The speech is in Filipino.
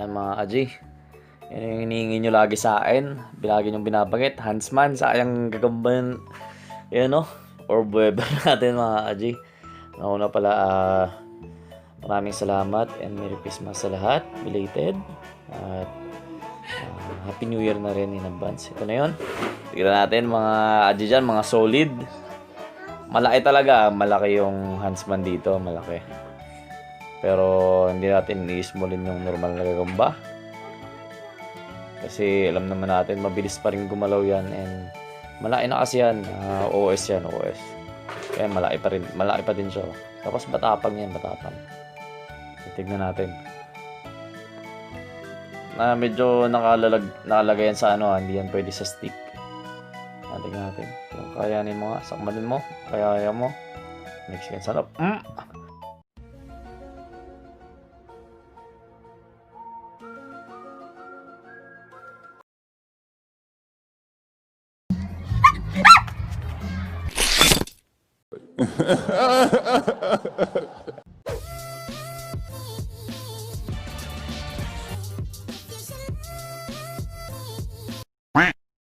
Yan mga Aji. Yan yung hinihingi nyo lagi sa akin. Lagi nyo binabagit. Huntsman, sayang Gagamba yun. Yan no? Or weber natin mga Aji. Nauna pala, maraming salamat and Merry Christmas sa lahat. Belated. At Happy New Year na rin in advance. Ito na yun. Tignan natin mga Aji dyan, mga solid. Malaki talaga. Malaki yung Huntsman dito. Malaki. Pero hindi natin i-smallin yung normal na Gagamba. Kasi alam naman natin, mabilis pa rin gumalaw yan. And malaki na kasi yan. OS yan, OS. Kaya malaki pa rin. Malaki pa din siya. Tapos batapang yan, batapang. Tignan natin. Medyo nakalagay yan sa ano, hindi yan pwede sa stick. Tignan natin. Kung kayanin mo nga, sakmanin mo. Kaya mo. Mexican sarap.